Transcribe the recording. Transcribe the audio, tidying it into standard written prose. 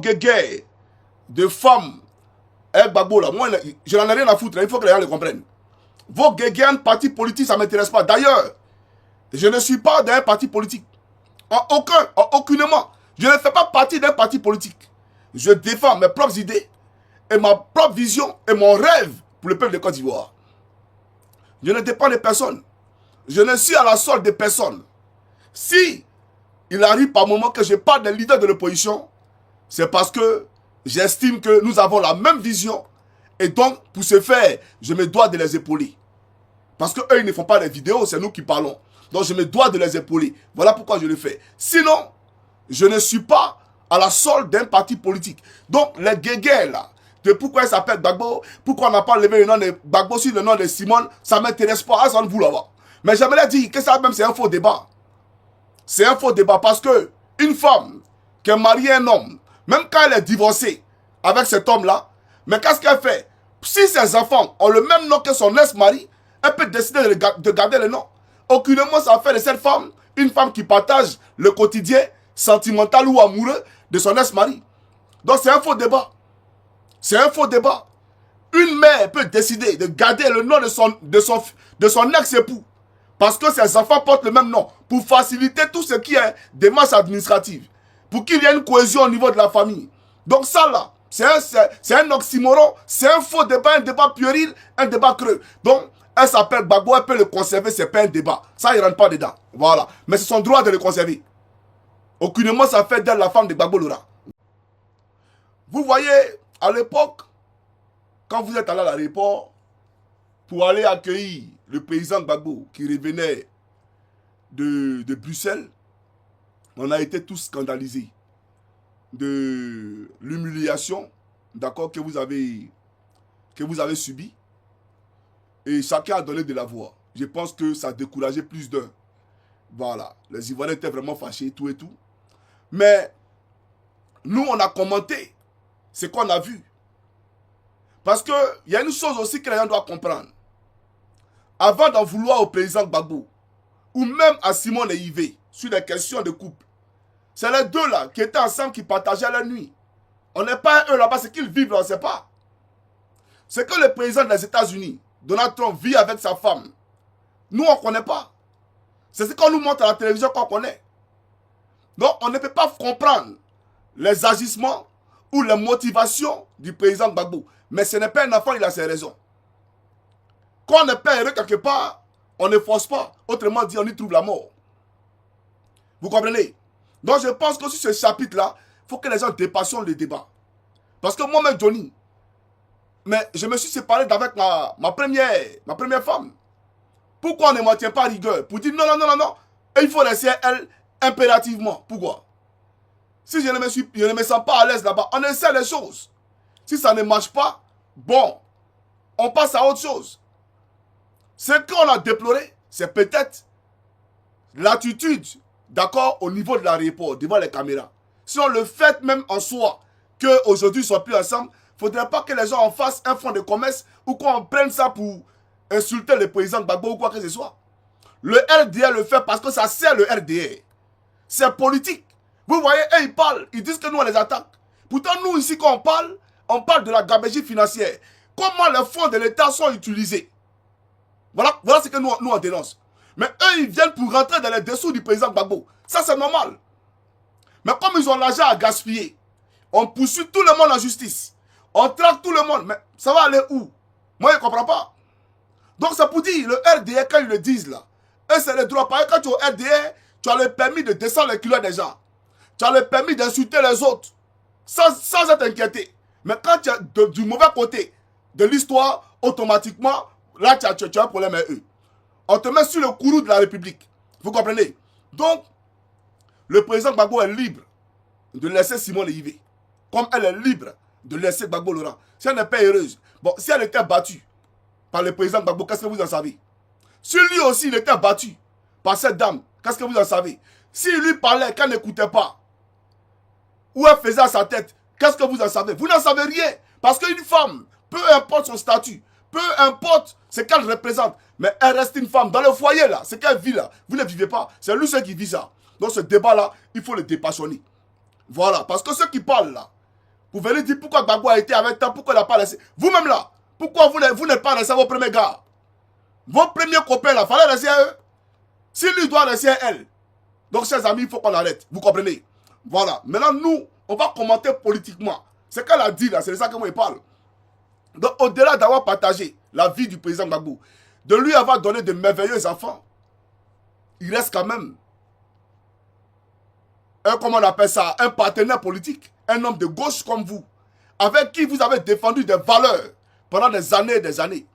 guéguerre de femmes, Gbagbo là, moi, je n'en ai rien à foutre, il faut que les gens le comprennent. Vos guéguerres partis politiques, ça ne m'intéresse pas. D'ailleurs, je ne suis pas d'un parti politique. Aucunement. Je ne fais pas partie d'un parti politique. Je défends mes propres idées et ma propre vision et mon rêve pour le peuple de Côte d'Ivoire. Je ne dépends de personne. Je ne suis à la solde de personne. Si il arrive par moment que je parle des leaders de l'opposition, c'est parce que j'estime que nous avons la même vision et donc, pour ce faire, je me dois de les épauler. Parce qu'eux, ils ne font pas les vidéos, c'est nous qui parlons. Donc, je me dois de les épauler. Voilà pourquoi je le fais. Sinon, je ne suis pas à la solde d'un parti politique. Donc, les guéguerres, là, de pourquoi ils s'appellent Gbagbo, pourquoi on n'a pas levé le nom de Gbagbo sur le nom de Simone, ça ne m'intéresse pas, ça ne vous là-bas. Mais j'aimerais dire que ça même, c'est un faux débat. C'est un faux débat parce que une femme qui a marié un homme, même quand elle est divorcée avec cet homme-là, mais qu'est-ce qu'elle fait? Si ses enfants ont le même nom que son ex-mari, elle peut décider de garder le nom. Aucunement ça fait de cette femme une femme qui partage le quotidien sentimental ou amoureux de son ex-mari. Donc c'est un faux débat. C'est un faux débat. Une mère peut décider de garder le nom de son ex-époux parce que ses enfants portent le même nom pour faciliter tout ce qui est démarche administrative, pour qu'il y ait une cohésion au niveau de la famille. Donc ça là, c'est un oxymoron, c'est un faux débat, un débat puéril, un débat creux. Donc, elle s'appelle Gbagbo, elle peut le conserver, c'est pas un débat. Ça, il ne rentre pas dedans. Voilà. Mais c'est son droit de le conserver. Aucunement, ça fait d'elle la femme de Gbagbo Laurent. Vous voyez, à l'époque, quand vous êtes allé à l'aéroport pour aller accueillir le président Gbagbo qui revenait de Bruxelles, on a été tous scandalisés de l'humiliation, d'accord, que vous avez subi. Et chacun a donné de la voix. Je pense que ça a découragé plus d'un. Voilà. Les Ivoiriens étaient vraiment fâchés, tout et tout. Mais nous, on a commenté ce qu'on a vu. Parce qu'il y a une chose aussi que les gens doivent comprendre. Avant d'en vouloir au président Gbagbo, ou même à Simone et Yvé, sur des questions de couple, c'est les deux là qui étaient ensemble, qui partageaient la nuit. On n'est pas eux là-bas, c'est qu'ils vivent là, on ne sait pas. C'est que le président des États-Unis, Donald Trump, vit avec sa femme. Nous, on ne connaît pas. C'est ce qu'on nous montre à la télévision qu'on connaît. Donc, on ne peut pas comprendre les agissements ou les motivations du président Gbagbo. Mais ce n'est pas un enfant, il a ses raisons. Quand on n'est pas heureux quelque part, on ne force pas. Autrement dit, on y trouve la mort. Vous comprenez? Donc, je pense que sur ce chapitre-là, il faut que les gens dépassionnent le débat. Parce que moi-même, Johnny, mais je me suis séparé d'avec ma première femme. Pourquoi on ne m'en tient pas rigueur? Pour dire non, non, non, non, non. Et il faut laisser elle impérativement. Pourquoi? Si je ne me sens pas à l'aise là-bas, on essaie les choses. Si ça ne marche pas, bon, on passe à autre chose. Ce qu'on a déploré, c'est peut-être l'attitude, d'accord, au niveau de l'aéroport, devant les caméras. Si on le fait même en soi, qu'aujourd'hui ils ne sont plus ensemble, il ne faudrait pas que les gens en fassent un fonds de commerce ou qu'on prenne ça pour insulter le président Gbagbo ou quoi que ce soit. Le RDR le fait parce que ça sert le RDR. C'est politique. Vous voyez, eux, ils parlent, ils disent que nous, on les attaque. Pourtant, nous, ici, quand on parle de la gabegie financière. Comment les fonds de l'État sont utilisés. Voilà ce que nous on dénonce. Mais eux, ils viennent pour rentrer dans les dessous du président Gbagbo. Ça, c'est normal. Mais comme ils ont l'argent à gaspiller, on poursuit tout le monde en justice. On traque tout le monde. Mais ça va aller où? Moi, je ne comprends pas. Donc, c'est pour dire, le RDR, quand ils le disent là, eux, c'est le droit. Par exemple, quand tu es au RDR, tu as le permis de descendre les culottes des gens. Tu as le permis d'insulter les autres. Sans être inquiété. Mais quand tu es du mauvais côté de l'histoire, automatiquement, là, tu as un problème avec eux. On te met sur le courroux de la République. Vous comprenez? Donc, le président Gbagbo est libre de laisser Simone Yvé. Comme elle est libre de laisser Gbagbo Laurent. Si elle n'est pas heureuse, bon, si elle était battue par le président Gbagbo, qu'est-ce que vous en savez? Si lui aussi, il était battu par cette dame, qu'est-ce que vous en savez? S'il lui parlait, qu'elle n'écoutait pas, ou elle faisait à sa tête, qu'est-ce que vous en savez? Vous n'en savez rien. Parce qu'une femme, peu importe son statut, peu importe ce qu'elle représente, mais elle reste une femme. Dans le foyer, là, ce qu'elle vit là, vous ne vivez pas. C'est lui seul qui vit ça. Donc ce débat-là, il faut le dépassionner. Voilà. Parce que ceux qui parlent là, Vous venez dire pourquoi Gbagbo a été avec temps, pourquoi il n'a pas laissé. Vous-même là, pourquoi vous n'êtes pas laissé vos premiers gars? Vos premiers copains là, fallait laisser à eux. Si lui doit laisser à elle. Donc, chers amis, il faut qu'on arrête. Vous comprenez? Voilà. Maintenant, nous, on va commenter politiquement. C'est qu'elle a dit là, c'est de ça que moi je parle. Donc, au-delà d'avoir partagé la vie du président Gbagbo, de lui avoir donné de merveilleux enfants, il reste quand même comment on appelle ça, un partenaire politique, un homme de gauche comme vous, avec qui vous avez défendu des valeurs pendant des années et des années.